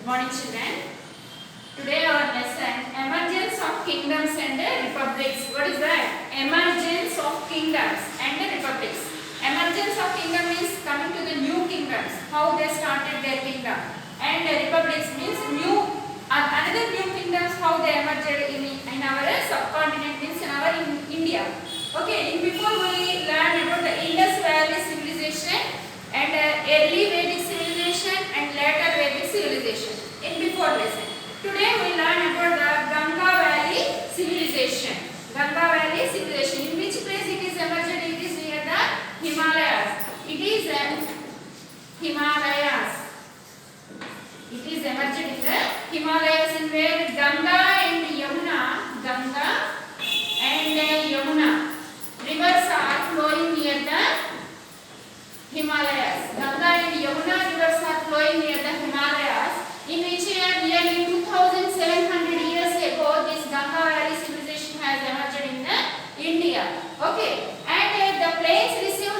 Good morning, children. Today our lesson emergence of kingdoms and republics. What is that? Emergence of kingdoms and republics. Emergence of kingdom means coming to the new kingdoms, how they started their kingdom, and republics means new another new kingdoms, how they emerged in our subcontinent, means in our India. Okay, before we learn about the Indus Valley civilization and early Vedic civilization and later Vedic civilization in before lesson. Today we learn about the Ganga Valley civilization. Ganga Valley civilization, in which place it is emerged? It is near the Himalayas. It is Himalayas. It is emerged in the Himalayas, in where Ganga and Yamuna, Ganga and Yamuna rivers are flowing near the Himalayas. Ganga and Yamuna rivers are flowing near the Himalayas, in which nearly 2700 years ago this Ganga Valley civilization has emerged in India. Okay, and the plains receive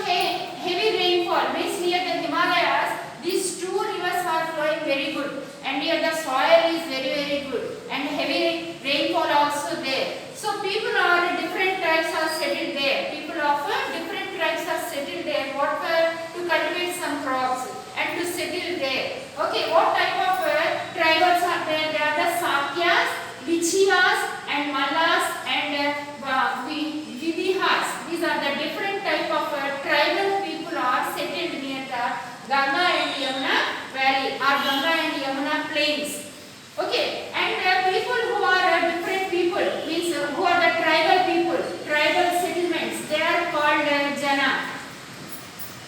heavy rainfall, means near the Himalayas these two rivers are flowing very good, and here the soil is very good, and heavy rainfall also there. So people are different tribes are settled there. People of different tribes are settled there. What to cultivate some crops and to settle there. Okay, what type of tribals are there? There are the Sakyas, Vichiyas, and Mallas, and Vivihas. These are the different type of tribal people are settled near the Ganga and Yamuna valley or Ganga and Yamuna plains. Okay, and people who are different people, means who are the tribal people, tribal settlements, they are called Jana.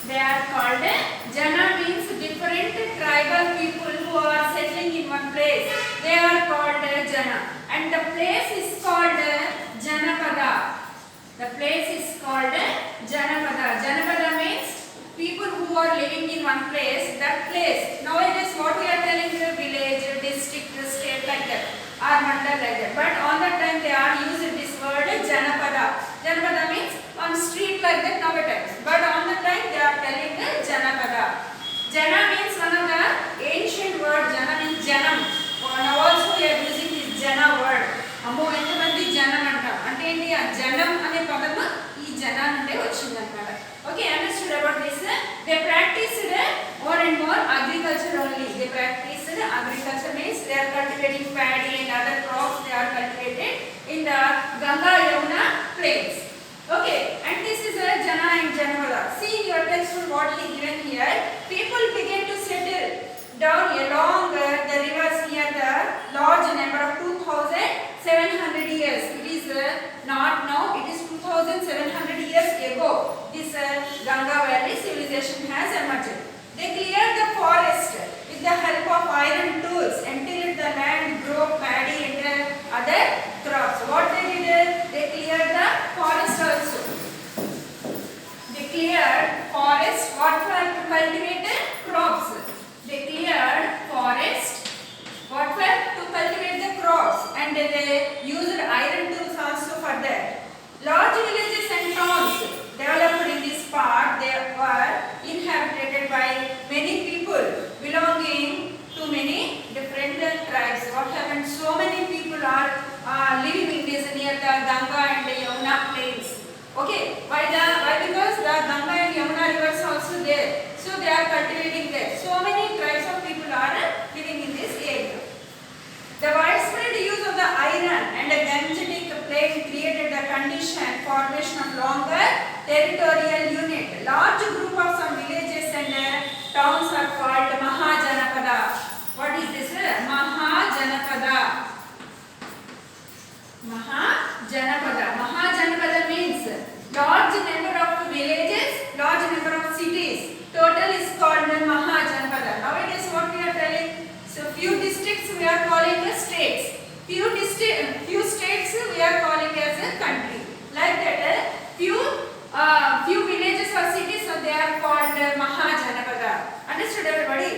They are called Jana, means different tribal people who are settling in one place. They are called Jana, and the place is called Janapada. The place is called Janapada. Janapada means people who are living in one place. That place, nowadays what we are telling the village, district, state, like that, or mandal, like that. But on that time they are using this word Janapada. Janapada means one street like that nowadays. But on the time they are telling the Janapada. Jana means one of the ancient word. Jana means Janam. Now also we are using this Jana word. అమ్మో ఎంతమంది జనం అంటాం అంటే ఏంటి ఆ జనం అనే పదము ఈ జనా నుండే వచ్చింది అన్నమాట. Okay, understood about this? They practiced more and more agriculture only. They practiced agriculture, means they are cultivating paddy and other crops. They are cultivated in the Ganga Yamuna plains. Okay, and this is Jana and Janapada. See in your textbook what is given here. People began to settle down along the rivers near the large number of 2700 years. It is not now, it is 2700 years ago this Ganga Valley civilization has emerged. They cleared the forest with the help of iron tools and tilled the land, grow paddy and other crops. What they did? They cleared the forest also. They cleared forest. What for? To cultivate crops. They cleared forest. What for? To cultivate the crops, and they used iron tools also for that. Large villages and towns developed in this part. They were inhabited by many people belonging to many different tribes. What happened? So many people are living in this near the Ganga and the Yamuna plains. Okay, why? Because the Ganga and Yamuna rivers are also there. So they are cultivating there. So many tribes of people are living in this area. The widespread use of the iron and the gangetic plain created the condition formation of longer territorial unit. Large group of some villages and towns are called Mahajanapada. What is this? Mahajanapada. Mahajanapada. Mahajanapada means large number of villages, large number of cities. Total is called Mahajanapada. Nowadays what we are telling? So few districts we are calling as states. Few states we are calling as a country. Like that, few villages or cities, so they are called Mahajanapada. Understood everybody?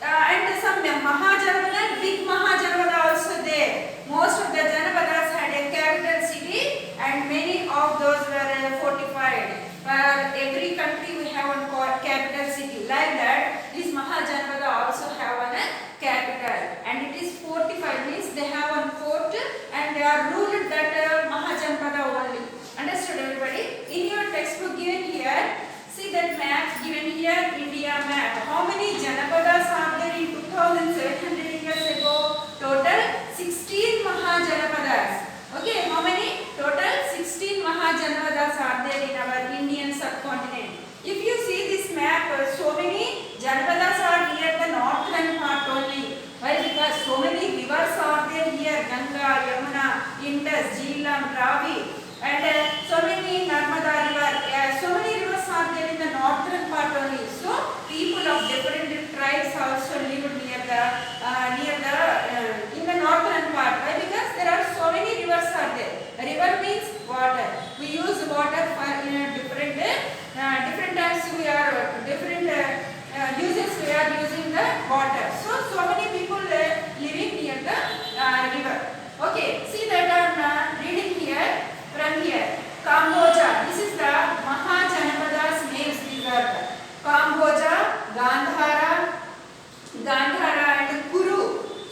And some Mahajanapada, big Mahajanapada also there. Most of the Janapadas had a capital city, and many of those were fortified. Every country we have one capital city. Like that, this Mahajanapada also have one capital. here. See that map given here, India map. How many Janapadas are there in 2700 years ago? Total 16 Mahajanapadas. Okay, how many? Total 16 Mahajanapadas are there in our Indian subcontinent. If you see this map, so many Janapadas are near the northern part only. Why? Because so many rivers are there here, Ganga, Yamuna, Indus, Jhelum, Ravi, and so many Narmada river. So many rivers are there in the northern part only. So people of different tribes also live near the in the northern part. Why? Because there are so many rivers are there. A river means water. We use water for different times. We are different uses. We are using the water. So many people living near the river. Okay, see that I'm reading here from here. Kamboja. This is the Mahajanapadas names. These are the Kamboja, Gandhara and Kuru,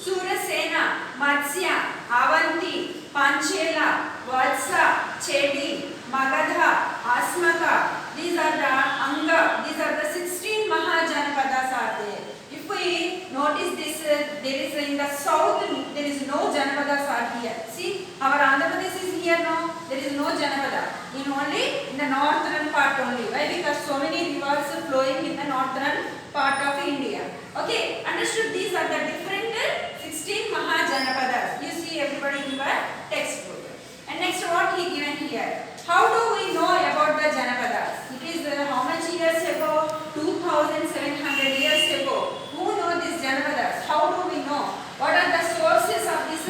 Surasena, Matsya, Avanti, Panchela, Vatsa, Chedi, Magadha, Asmaka. These are the Anga. These are the 16 Mahajanapadas are there. If we notice this, there is in the south, there is no Janapadas are here. See, our Andhra Pradesh is here now. There is no Janapada. Only in the northern part only. Why? Because so many rivers flowing in the northern part of India. Okay, understood? These are the different 16 Mahajanapadas. You see everybody in your textbook. And next, what he given here? How do we know about the Janapadas? It is how much years ago? 2700 years ago. Who know these Janapadas? How do we know? What are the sources of these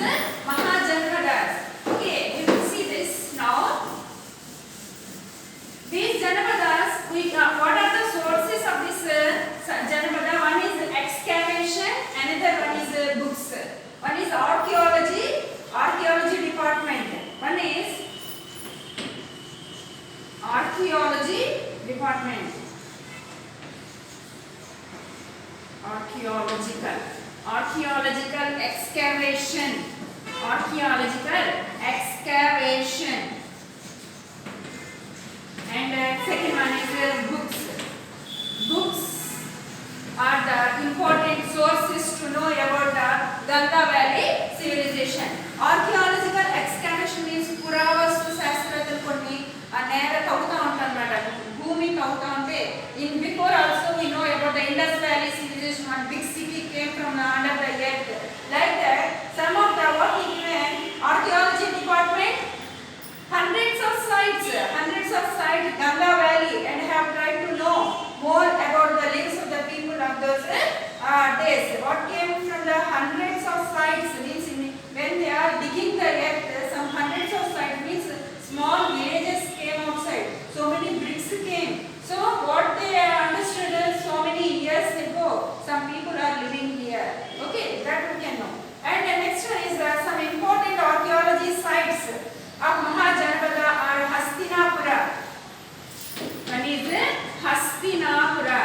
Mahajanapadas? Okay, we will see this now. These Janapadas, what are the sources of this Janapada? One is excavation, another one is books. One is archaeology department. One is archaeology department. Archaeological excavation. And second one is books. Books are the important sources to know about the Ganga Valley civilization. Archaeological excavation means పురావస్తు శాస్త్రవేత్తలు కొన్ని నేల తవ్వుతా ఉంటారన్నమాట. భూమి తవ్వుతా ఉంటే in before also we know about the Indus Valley civilization. One big city came from under the earth. Like that, some of the what he given archaeology department, hundreds of sites Ganga Valley, and have tried to know more about the lives of the people of those days. What came from the hundreds of sites means when they are digging the earth, some hundreds of sites means small villages came outside. So many bricks came. So what they understood so many years ago, some people are living here. Okay, that we can know. And the next one is some important archaeology sites of Mahajanapada are Hastinapura. One is Hastinapura.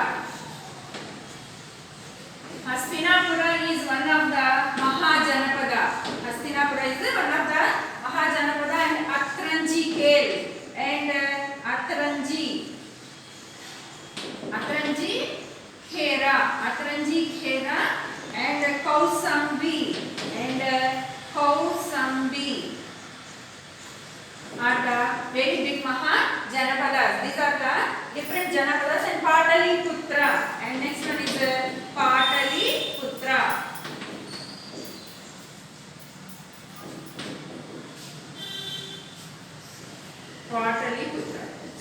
Hastinapura is one of the Mahajanapada. Hastinapura is one of the Mahajanapada, and Atranji Khel and Atranji Khera and Kausambi are the very big Mahajanapadas. These are the different Janapadas. And Pataliputra, and next one is Pataliputra.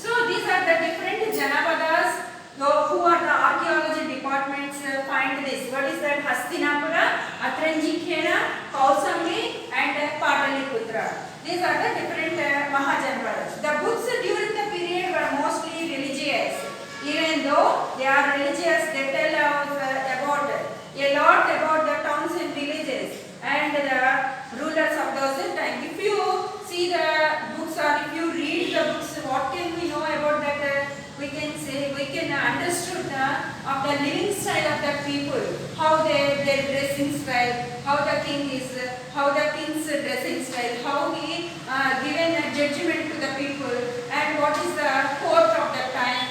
So these are the different Janapadas. Who are the archaeology departments find this? What is that? Hastinapura, Atranji Khera, Kausambi and Pataliputra. These are the different Mahajanapadas. The books during the period were mostly religious. Even though they are religious, they tell us about a lot about the towns and villages and the rulers of those times. If you see the books or if you read the books, what can we know about that? We can understood of the living style of the people, how their dressing style, how the king's dressing style, how he given a judgment to the people, and what is the court of the time,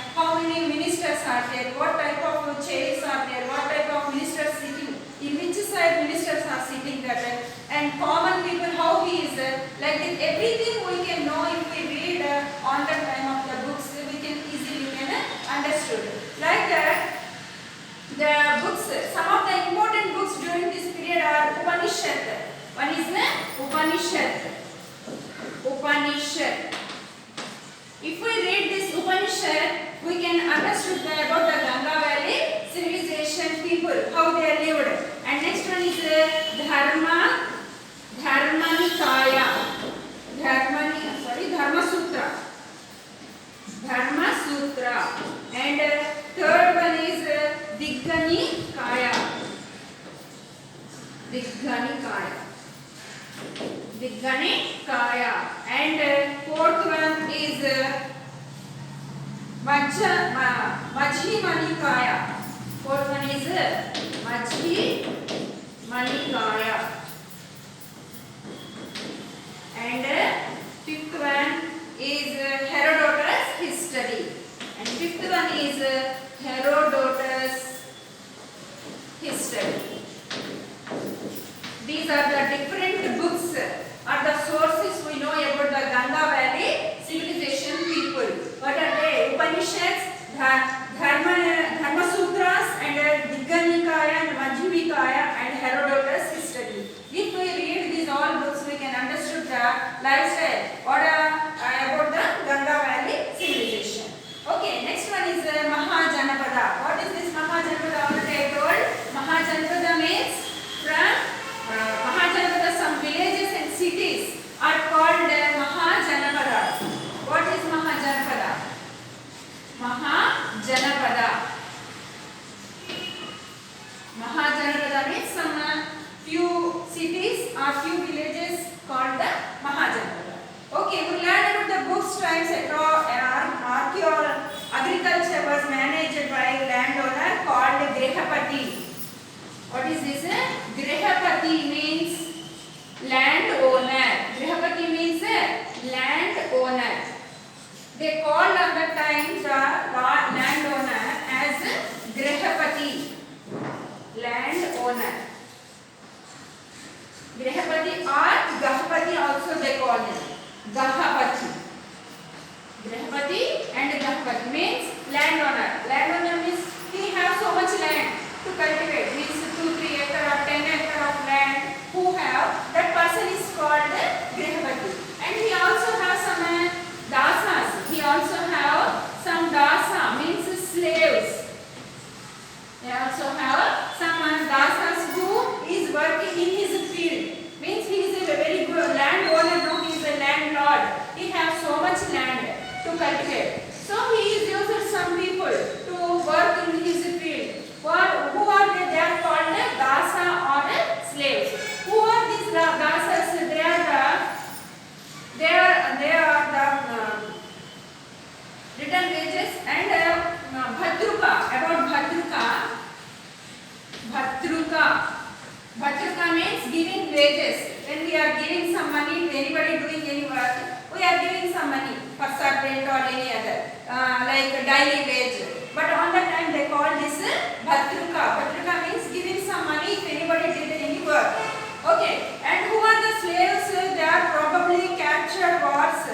what type of chairs are there, what type of ministers sitting, in which side ministers are sitting that, and common people how he is, like that, everything we can know if we read on the time of the books, we can easily understood. Like that, the books, some of the important books during this period are Upanishad. One is Upanishad. Upanishad. If we read this Upanishad, we can understood about the Ganga Valley civilization people, how they lived. And next one is Dharmanikaya. Dharma Sutra. Dharma Sutra. And third one is Digganikaya. And fourth one is Majjhimanikaya. Fourth one is Majjhimanikaya. And fifth one is Herodotus history. And fifth one is Herodotus history. These are the different books, are the sources we know about the Ganga Valley civilization people. What are they? Upanishads, Dharma Sutras, and Digganikaya and Majjhimikaya, and Herodotus history. If we read these all books, we can understand the lifestyle or about the Ganga Valley civilization. Okay, next one is Mahajanapada. What is this Mahajanapada? Already I told. Mahajanapada means from Mahajanapada, some villages and cities are called Mahajanapadas. What is Mahajanapada? Mahajanapada means some few cities or few villages called the Mahajanapada. Okay, we learned about the books, times, agriculture was managed by landowner called Grihapati. What is this? Grihapati means landowner. Grihapati means landowner. They called at the time the landowner as Grihapati. Landowner. Grihapati or Gahapati also they call him. Gahapati. Grihapati and Gahapati means landowner. Landowner means he has so much land to cultivate, means 2-3 acre or 10 acre of land who have, that person is called Grihapati. And he also has some dasas. He also have some dasa, means slaves. They also have some dasas who is working in his field. Means he is a very good landowner, no, he is a landlord. He has so much land to cultivate. So he is using some people to work in his field. Who are they? They are called dasa or slaves. Who are these dasas? They are the return wages. And Bhatruka, about Bhatruka means giving wages. When we are giving some money to anybody doing any work, we are giving some money for servant or any other, like daily wage. But on that time they call this Bhatruka. Bhatruka means giving some money if anybody did any work. Okay, and who are the slaves? They are probably captured wards,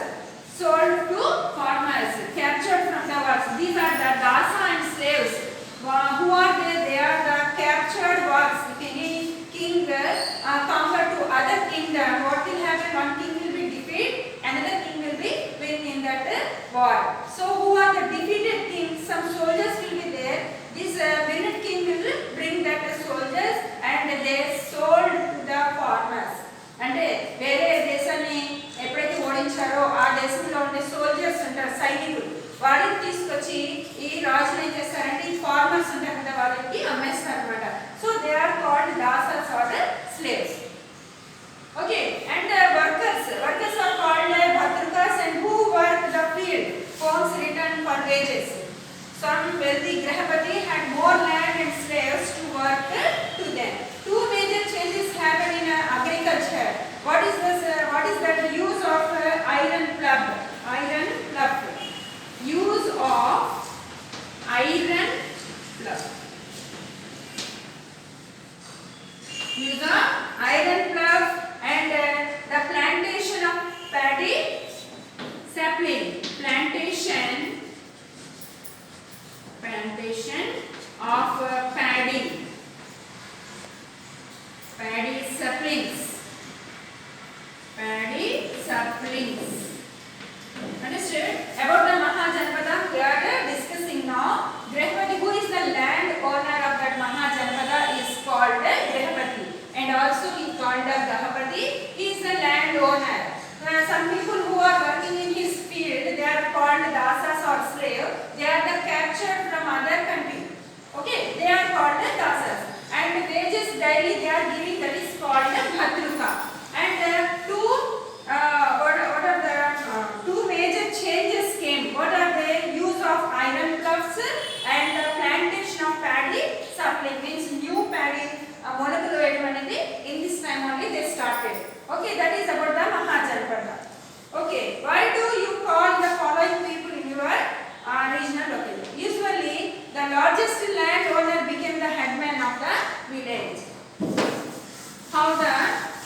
sold to farmers, captured from the wars. These are the dasa and slaves. Who are they? They are the captured wards. If any king conquer to other kingdom, what will happen? One king will be defeated, another king will be win in that war. So who are the defeated kings? Some soldiers will be there. This winning king will bring the use of iron plough, and the plantation of paddy sapling. Plantation of paddy saplings. Understood? About the Mahajanpada, we are discussing now. Grihapati, who is the land owner of that Mahajanpada, is called Grihapati, and also he called Gahapati. He is the land owner. Some people who are working in his field, they are called dasas or slave. They are the captured from other country. Okay, they are called dasas. And wages daily they are giving, that is called bhatruka. And what are the two major changes came? What are the use of iron ploughs and the plantation of paddy sapling, means new paddy molecular anedi in this time only they started. Okay, that is about the Mahajanpada. Okay, why do you call the following people in your regional locality? Usually the largest landowner became the headman of the village. How the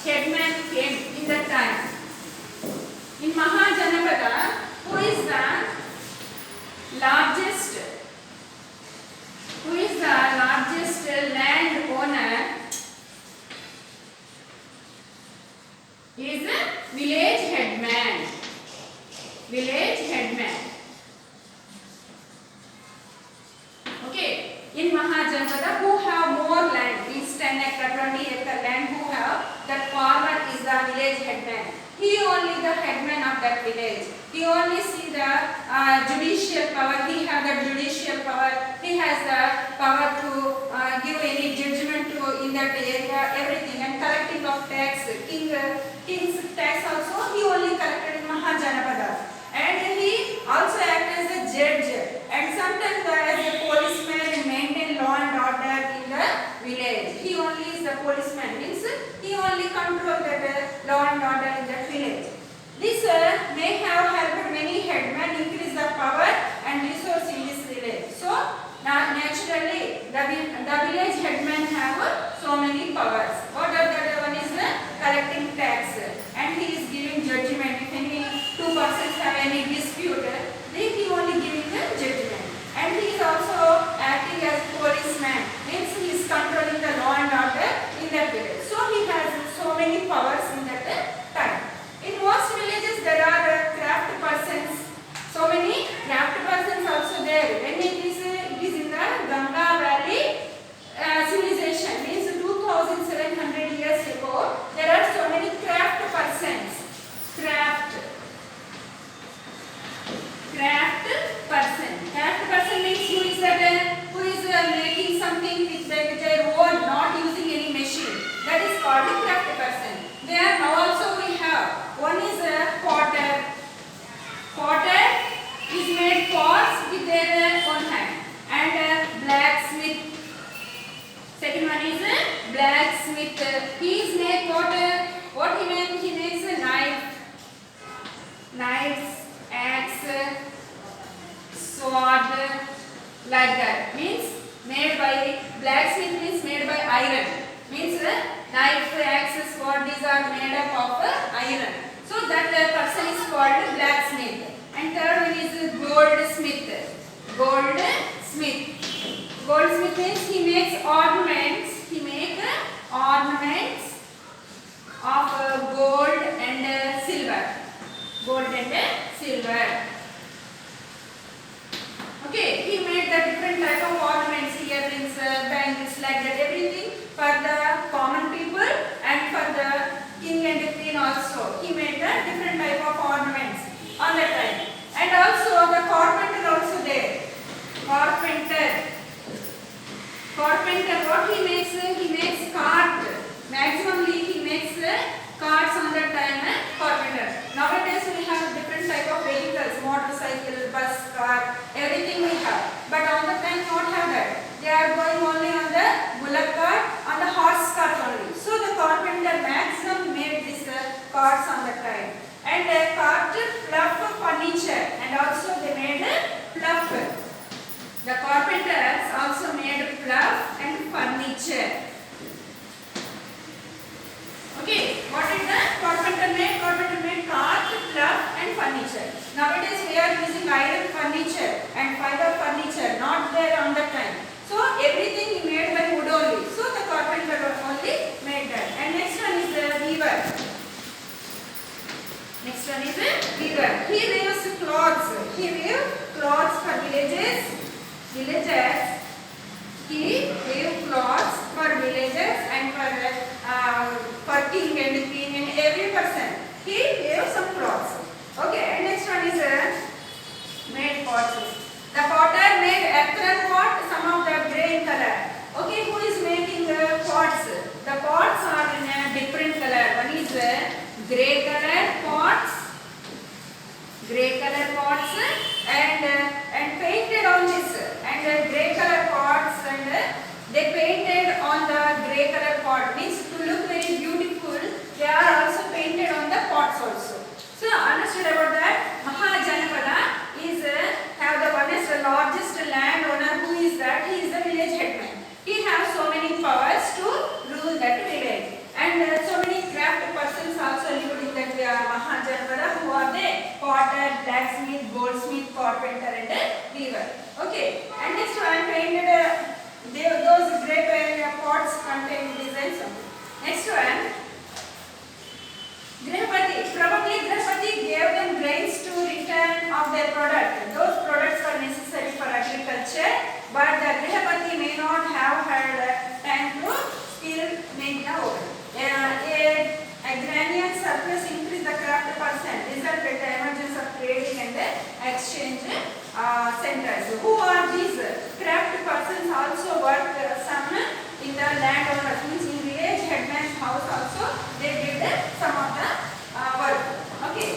headman came in that time? In Mahajanapada, who is the largest landowner? Is a village headman. Okay, in Mahajanpada, who have more land, means 10 acre, 20 acre land, who have, that farmer is the village headman. He only the headman of that village. He only see the judicial power. He have the judicial power. He has the power to give any judgment to in that area, everything, and collecting of tax. King's tax also he only collected in Mahajanapada, and he also act as a judge, and sometimes as a policeman and maintain law and order in the village. He only is the policeman, means he only control that law and order in that village. This may have helped many headmen increase the power and resource in this village. So naturally the village headmen have so many powers. What are the one is collecting tax, and he is giving judgment. If any two persons have any dispute, then he only giving the judgment. And he is also acting as policeman, means he is controlling the law and order in that village. So he has so many powers in that time. In most villages there are craft persons. So many craft persons also there. When it is in the Ganga Valley civilization, means 2700 years ago, there are so many craft persons. Craft person means who is making something with their own, not using any machine. That is called a craft person. There now also we have one is a potter. Potter is made pots with their own hand, and blacksmith. Second one is a blacksmith. He is made potter. What he makes? He makes a knives, axe, sword, like that. Means made by blacksmith, means made by iron. Means knife, axe, sword, these are made up of iron. So that person is called blacksmith. And third one is goldsmith. Goldsmith means he makes ornaments. He makes ornaments of gold and silver. Okay, he made the different type of ornaments, earrings, bangles, like that, everything for the common people and for the king and the queen also. He made the different type of ornaments on that time. And also the carpenter also there. Carpenter, what he makes? He makes cart. Maximally he makes carts on that time. Carpenter. Nowadays we have different type of vehicles, motorcycle, bus, car, everything we have. But on the time not have that. They are going only on the bullock cart, on the horse cart only. So the carpenter maximum made these carts on the time. And cart, fluff, furniture, and also they made fluff. The carpenters also made fluff and furniture. on the grey color pot, means to look very beautiful. They are also painted on the pots also. So understood about that. Mahajanapada is have the one is the largest landowner. Who is that? He is the village headman. He has so many powers to rule that village, and so many craft persons also lived in that Mahajanapada. Who are they? Potter, blacksmith, goldsmith, carpenter, and weaver. Okay, and next one painted those grey pots contain designs. Next one, Grihapati. Probably Grihapati gave them grains to return of their product. Those products are necessary for agriculture, but the Grihapati may not have had time to still make the oven. A agrarian surplus increased the craft percent, resulted in the emergence of trading and exchange centers. Who are these? Craft persons also work some in the landowners, means in village headman's house also they did some of the work. Okay.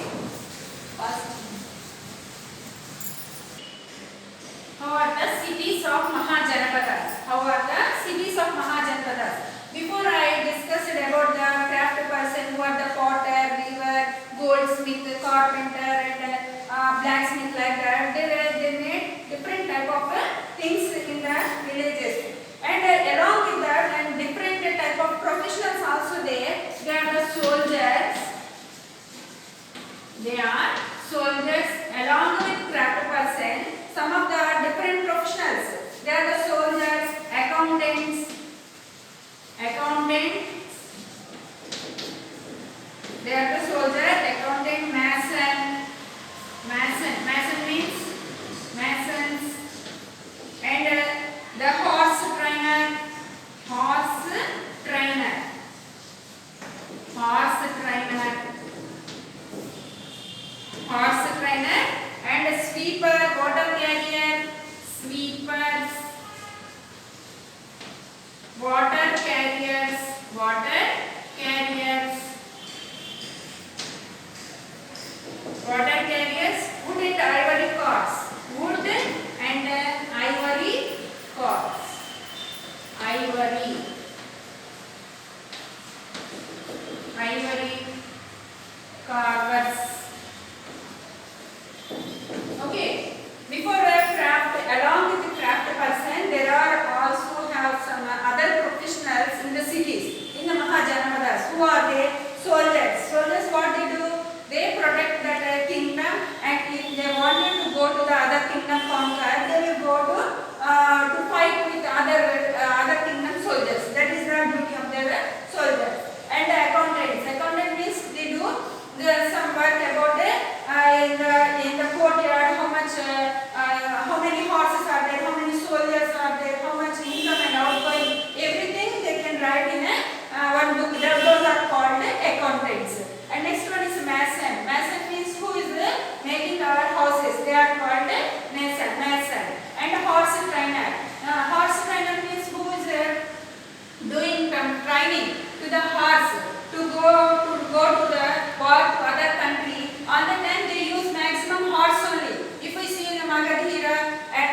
How are the cities of Mahajanapadas? How are the cities of Mahajanapadas? Before I discussed about the craft person, who are the potter, weaver, goldsmith, carpenter, and blacksmith, like that. They made different type of things in the villages. And along with that, and different type of professionals also there. They are the soldiers. They are soldiers along with craft person. Some of the different professionals. They are the soldiers, accountants. They are the soldier, accountant, mason means masons, and the horse trainer, and a sweeper, water carrier, wood and ivory carts, ivory carvers. Okay, before a craft, along with the craft person, there are also have some other professionals in the cities, in the Mahajanapadas. Who are they? Soldiers. Soldiers, what they do? They protect that kingdom, and if they wanted to go to the other kingdom conquer, they will go to fight with other kingdom soldiers. That is the duty of their soldiers. And accountants. Accountant means they do some work about in the courtyard, how many horses are there, how many soldiers are there, how much income and outgoing, everything they can write in one book. Those are called accountants. And next one is mason. Mason means who is making our houses. They are called mason. And horse trainer. Horse trainer means who is doing training to the horse to go to the work to other country. On the time they use maximum horse only. If we see in the Magadhira and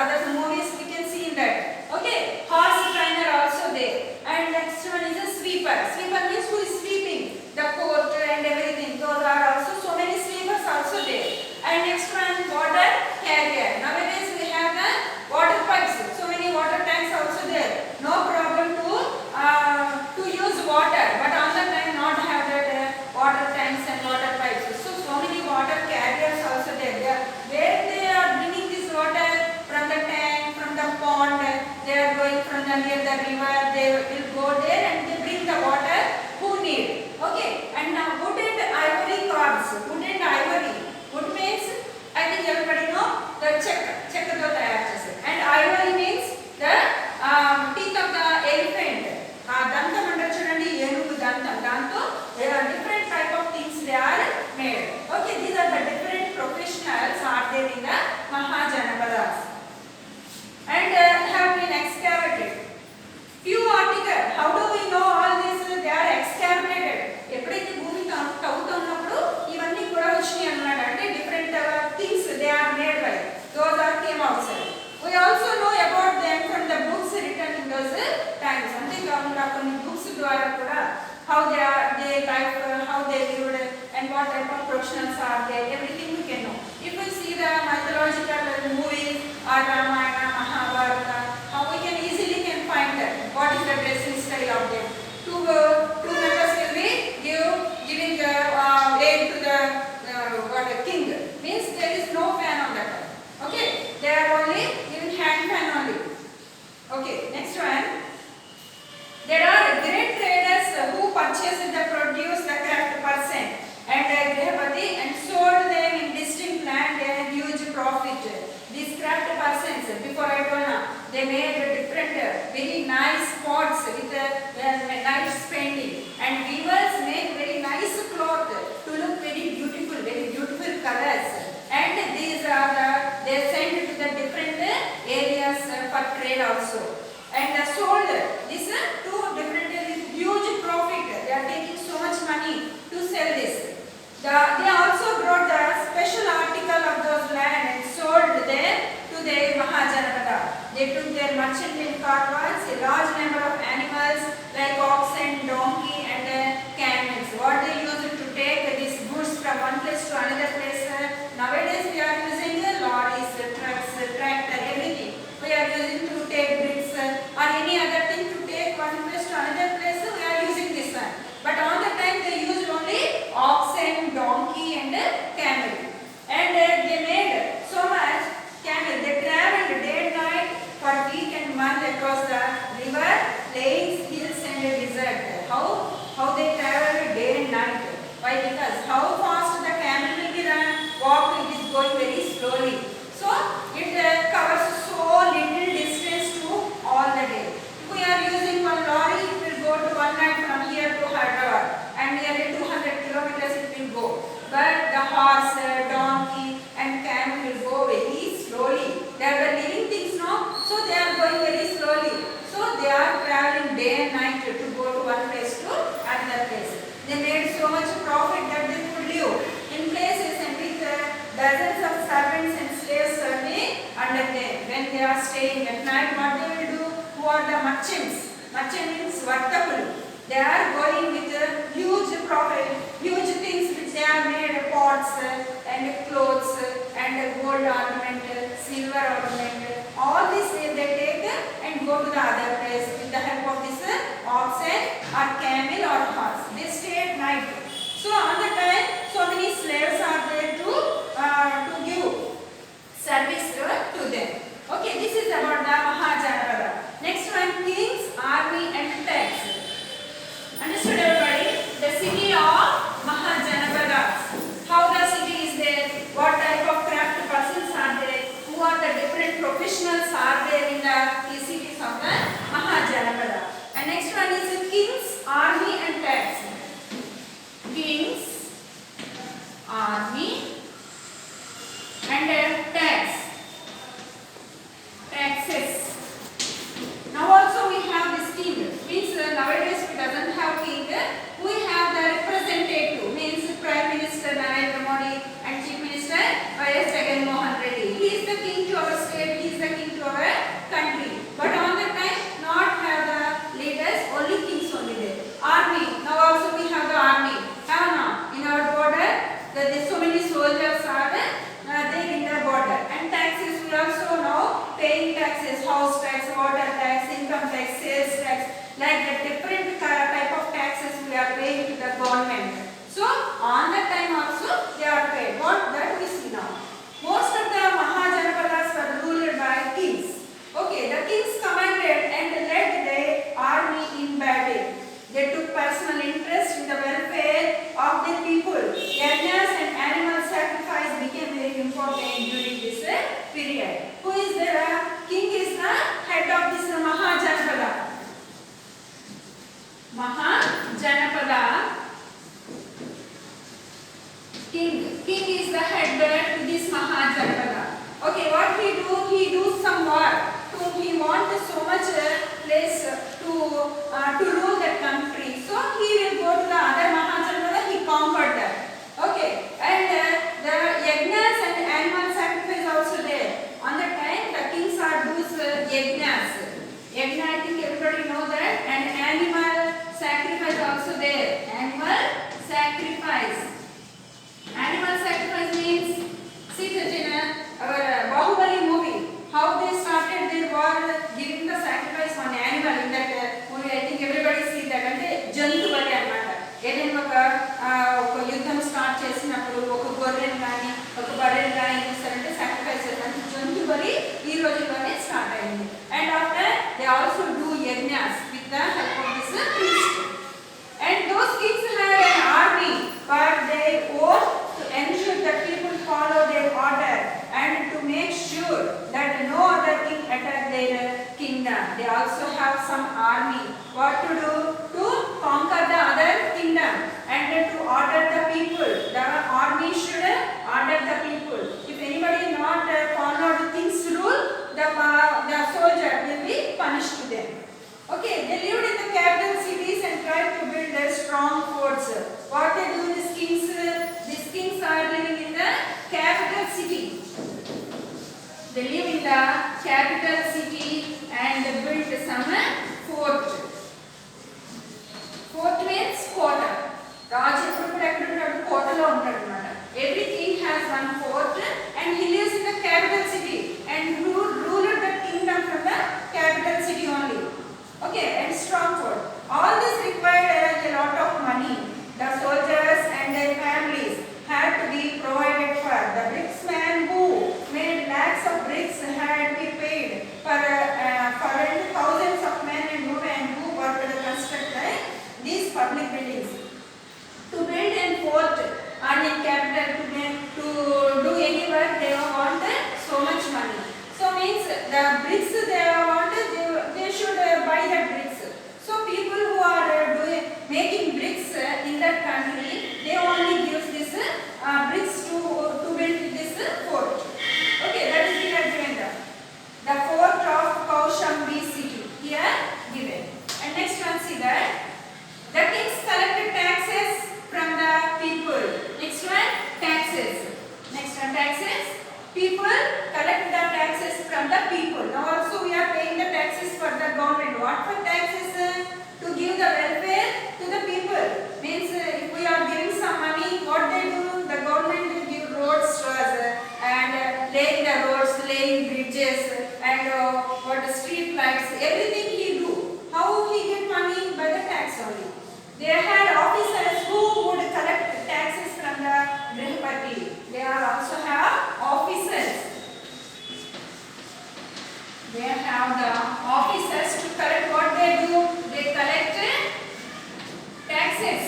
other movies, we can see in that. Okay, horse trainer also there. And next one is a sweeper. Sweeper means who is sweeping the court and everything. Those are also so many sweepers also there. And next one, water carrier. Nowadays we have the water pipes. So many water tanks also there. No problem to use water, but on the time not have that water tanks and water pipes. So many water carriers also there. Where they are bringing this water from the tank, from the pond, they are going from near the river. They will go there and they bring the water who need. Okay, and now wood and ivory cards. Wood and ivory. Wood means, I think everybody know, the check and ivory means the teeth of the elephant. Dantam under chudandi enugu dantam. Danto different type of things they are made. Okay, these are the different professionals are there in the Mahajanapadas and have been excavated. Few articles. How do we know all this? They are excavated. ఎప్పుడైతే భూమి తవ్వుతున్నప్పుడు ఇవన్నీ కూడా వచ్చినాయి అన్నమాట. అంటే different things they are made by. Those are came outside. We also know about what type of professionals are there, everything you can know. If we see the mythological movies or Ramayana, Mahabharata, we can easily find that what is the dressing style of them. Two members will be giving aid to the king. Means there is no fan on that. Okay, they are only giving hand fan only. Okay, next one. There are great traders who purchased the produce, the craft person and Grihapati and sold them in distinct land and huge profit. These craft persons, before I told you, they made different very nice pots with nice painting, and weavers make very nice cloth to look very beautiful colors, and these are they sent to the different areas for trade also, and sold this to different huge profit. They are taking so much money to sell this. They also brought the special article of those land and sold them to their Mahajanpada. They took their merchant carts, a large number of animals like oxen, donkey and camels. What they used to take these goods from one place to another place. Nowadays we are using lorries, trucks, tractor, everything. We are using to take bricks or any other thing to take one place to another place. We are using this one. But on the time they used only oxen, donkey and camel. And they made so much camel. They traveled day and night for week and month across the river, lakes, hills and desert. How they traveled day and night? Why? Because how fast the camel will be walk, it is going very slowly. So it covers so little distance to all the day. If we are using one lorry, it will go to one night from here to Hyderabad, and nearly 200 kilometers it will go. But the horse, donkey and camel will go very slowly. They are the living things, no? So they are going very slowly. So they are traveling day and night to go to one place to another place. They made so much profit that they could live in places and with dozens of servants and slaves serving under them. When they are staying at night, what they will do? Who are the merchants? Merchant means Vartakulu. They are going with huge profit, huge things which they are made, pots and clothes and gold ornament, silver ornament. All this they take and go to the other place with the help of this oxen or camel or horse. They stay at night. So on the time, so many slaves are there to give service to them. Okay, this is about the Mahajanpada. Next one, kings, army and tax. Understood everybody? The city of Mahajanapada. How the city is there? What type of craft persons are there? Who are the different professionals are there in the cities of the Mahajanapada? And next one is kings, army and tax. Kings, army and tax. Taxes. Now also we have this king. Means nowadays we doesn't have king. We have the representative. Means Prime Minister Narendra Modi and Chief Minister Y.S. Jagan Mohan Reddy. He is the king to our state. He is the king to our country. But on the time not have the leaders. Only kings only there. Army. Now also we have the army. Have now in our border. There so many soldiers are there in the border. And taxes we also know paying taxes, house tax, water tax, income tax, sales tax, like the different type of taxes we are paying to the government. So on that time also they are paid. What that we see now. Most of the Mahajanapadas were ruled by kings. Okay, the kings commanded and led the army in battle. They took personal interest in the welfare of their people. Yajnas and animal sacrifice became very important during this period. Who is the king? Is the head of this Mahajanapada. Mahajanapada. King is the head to this Mahajanapada. Okay, what he do? He do some work. He wants so much place to rule that country. So he will go to the other Mahajanapada. He conquered that. Okay, and the yajnas and animal sacrifice also there. On the time the kings are those yajnas. Yajna, I think everybody know that, and animal sacrifice also there. Animal sacrifice. tried to build a strong forts. What they do, these kings are living in the capital city. They live in the capital city and built some fort. Fort means కోట. రాజు ఎప్పుడు కూడా ఎక్కడ ఉంటాడు, కోటలో ఉంటాడు అన్నమాట. Every king has one fort and he lives in the capital city and ruled the kingdom from the capital city only. Okay, and strong fort. All this required a lot of money. The soldiers and their families had to be provided for. The bricksman who made lakhs of bricks had to be paid for thousands of men and women who worked to construct these public buildings. To build a fort and a capital, to do any work, they want so much money. So means the bricks they want, they should buy the bricks. So people who are making bricks in that country, they only give this bricks to build this fort. Okay, that is the fort of Kaushambi city here given. And next one, see that the kings collected taxes from the people. Next one, taxes. Next one, taxes. People collect the taxes from the people. Now also we are paying the taxes for the government. What for taxes? To give the welfare to the people. Means if we are giving some money, what they do? The government will give roads to us and laying the roads, laying bridges and what street lights, everything he do. How he get money? By the tax only. They had officers who would collect taxes from the Grihapati. They are also have officers. They have the officers to collect. What they do? They collect taxes.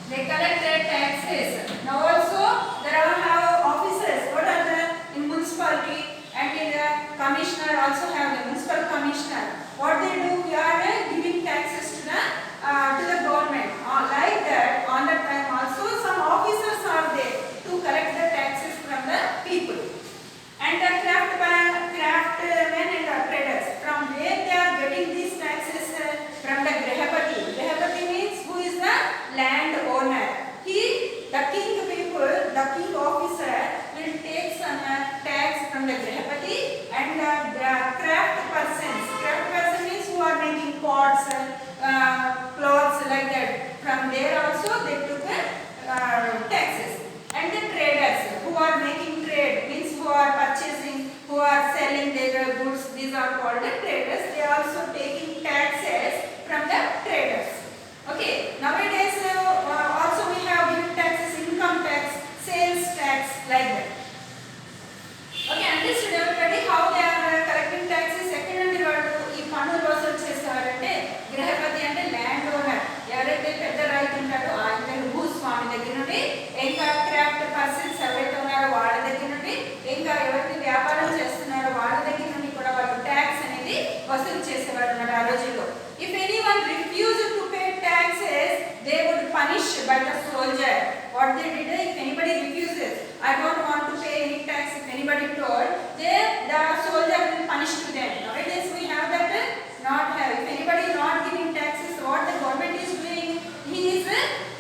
They collect their taxes. Now also there are have officers. What are the in municipality and in the commissioner also have the municipal commissioner. What they do? We are giving taxes to the government. Like that, on that time also some officers are there to collect the taxes from the people. And the craftsmen and the traders, from where they are getting these taxes? From the Grihapati. Grihapati means who is the land owner. The king people, the king officer will take some tax from the Grihapati and the craft persons. Craft person means who are making pots, clothes like that. From there also they took taxes. And the traders who are making trade, means who are purchasing, who are selling their goods, these are called the traders. They are also taking taxes from the traders. Okay, nowadays also we have given taxes, income tax, sales tax, like that. Okay, understood everybody how they are collecting taxes? Second and third, ఈ పన్నులు వసూలు చేసేవారంటే గృహపతి అంటే land owner. ఎవరైతే పెద్ద రైతు ఉంటాడో ఆయన భూస్వామి దగ్గర నుండి, ఇంకా క్రాఫ్ట్ పర్సన్స్ ఎవరైతే ఉన్నారో వాళ్ళ దగ్గర నుండి, ఇంకా ఎవరైతే వ్యాపారం చేస్తున్నారో వాళ్ళ దగ్గర నుండి కూడా వాళ్ళు ట్యాక్స్ అనేది వసూలు చేసేవారు అన్నమాట ఆ రోజుల్లో. If anyone refused to pay taxes, they would punish by the soldier. What they did, if anybody refuses, I don't want to pay any tax, if anybody told, the soldier will punish to them. Nowadays we have that, not have. If anybody is not giving taxes, what the government is doing, he is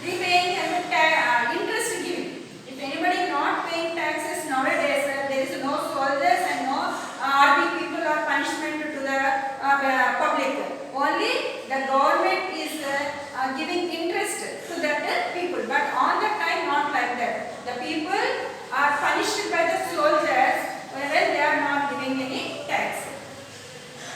repaying and interest giving. If anybody is not paying taxes nowadays, there is no soldiers and no army people or punishment to the public. Only the government is giving interest to the people, but on the time not like that. The people are punished by the soldiers when they are not giving any tax.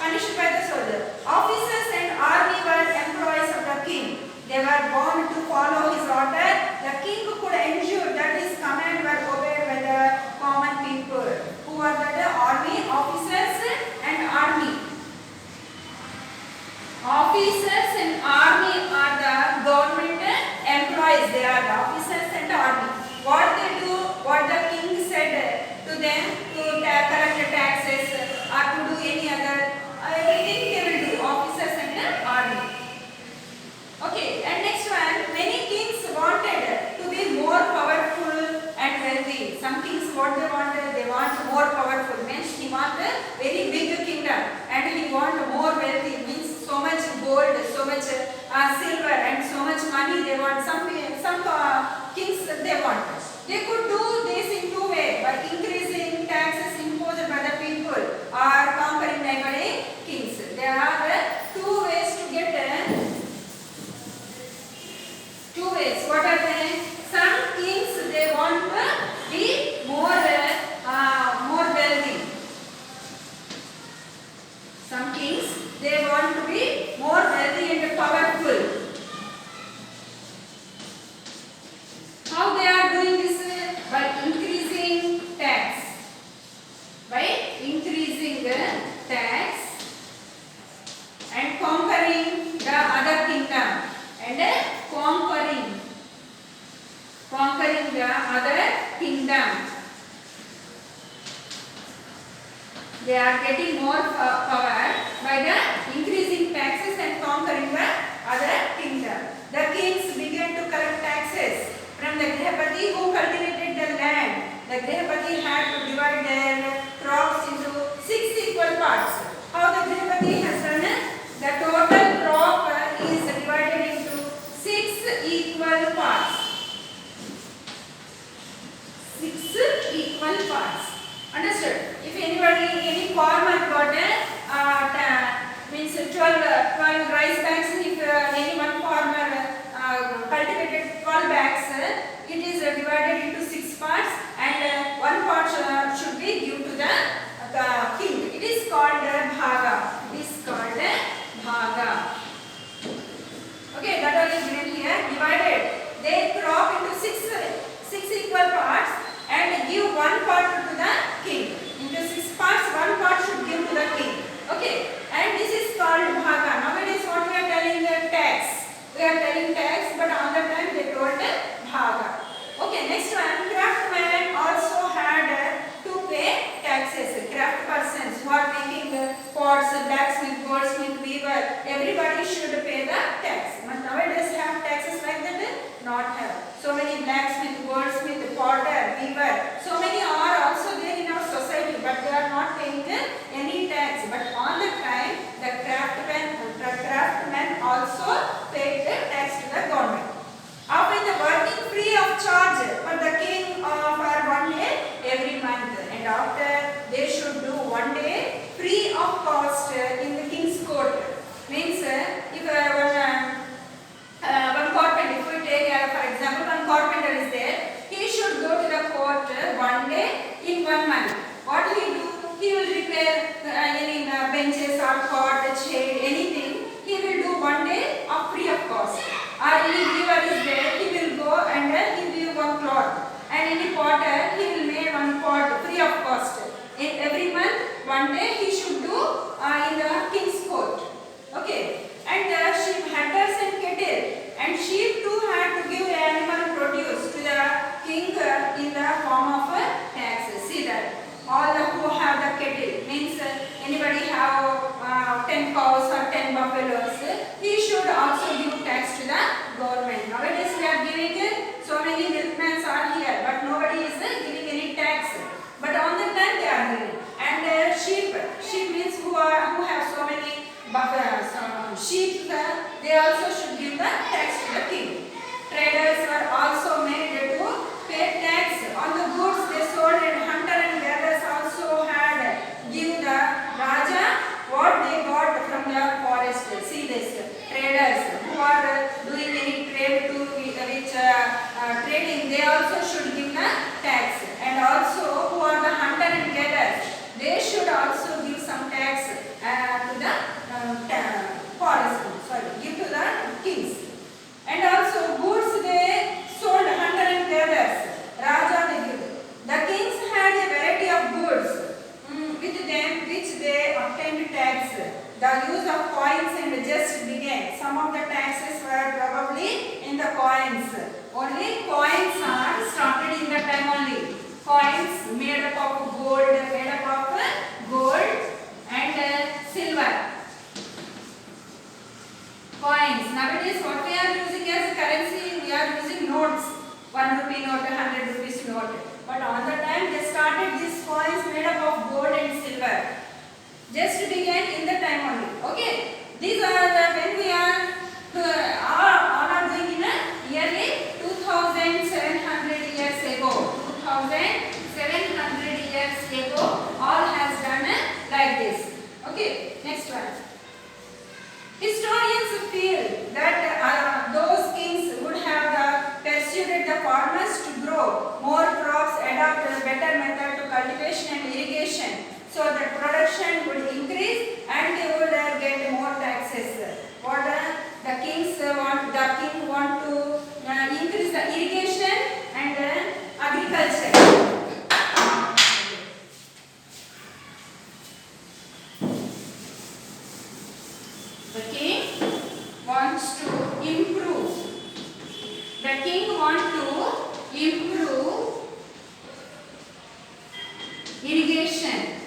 Punished by the soldier. Officers and army were employees of the king. They were bound to follow his order. The king could ensure that his command were obeyed by the common people. Who are the army officers and army? Officers and army are the government employees. They are the officers and army. What they do, what the king said to them to collect the taxes or to do any other, everything they will do. Officers and army. Okay, and next one, many kings wanted to be more powerful and wealthy. Some kings what they wanted, they want more powerful. Means he want a very big kingdom and he want more wealthy. Means so much gold, so much silver and so they want, some kings they want. They could do this in two ways, by increasing taxes imposed by the people or conquering neighboring kings. There are two ways to get two ways. What are they? Some kings they want to be more wealthy. Some kings they want to be more wealthy and powerful. How they are doing this? By increasing tax. By increasing tax and conquering the other kingdom. And conquering the other kingdom. They are getting more power by the increasing taxes and conquering the other kingdom. The kings began to collect taxes from the Grihapati who cultivated the land. The Grihapati had to divide their crops into 6 equal parts. How the Grihapati has done it? The total crop is divided into 6 equal parts. 6 equal parts. Understood? If any farmer got means 12 rice bags, if any one farmer cultivated 12 bags, it is divided into 6 parts, and one part should be given to the king. It is called bhaga. It is called bhaga. Okay, that all is given here. Divided. They crop into 6 equal parts and give one part to the king. Into 6 parts, one part should give to the king. Okay, and this is called bhaga. Nowadays, what we are telling tax. We are telling tax, but on that time they told bhaga. Okay, next one. Craftsmen also had to pay taxes. Craft persons who are making pots, blacksmith, goldsmith, weaver, everybody should pay the tax. But nowadays have taxes like that? Not have. So many blacksmith, goldsmith, potter, weaver, so many are also there in our society, but they are not paying any tax. But on the time, the craftsmen also paid the tax to the government. Often the working free of charge for the king for 1 day every month, and after they should do 1 day free of cost in the king's court. Means if one carpenter, if we take for example one carpenter is there, he should go to the court 1 day in 1 month. What will he do? He will repair any benches or cot, shade, anything. He will do 1 day of free of cost. Or any weaver is there, he will go and he will one cloth. And any potter, he will make one pot free of cost. In every month, 1 day he should do in the king's court. Okay. And sheep hunters and cattle. And sheep too had to give animal produce to the king in the form of taxes. See that. All the who have the cattle, means anybody have 10 cows or 10 buffaloes, he should also give tax to the government. Nowadays we are giving so many milkmen are here, but nobody is giving any tax. But on the time they are giving. And sheep means who have so many sheep, they also should give the tax to the king. Traders were also made to pay tax on the goods they sold, and hunter and gatherers also had give the Raja what they got from the forest. See this, traders who are doing any trade to which trading, they also should give the tax. And also who are the hunter and gatherers, they should also give some tax to the give to the kings. And also goods they sold, hunter and gatherers, Raja they give. The kings had a variety of goods with them which they obtained tax. The use of coins and just began. Some of the taxes were probably in the coins. Only coins are started in the time only. Coins made up of gold and silver. Coins. Nowadays what we are using as currency, we are using notes. 1 rupee note, 100 rupees note. But on the time they started these coins made up of gold and silver. Just began in the time only. Okay. These are when we are doing in a production would increase and they would get more taxes. What the king want to increase the irrigation and agriculture. The king wants to improve. The king wants to improve irrigation.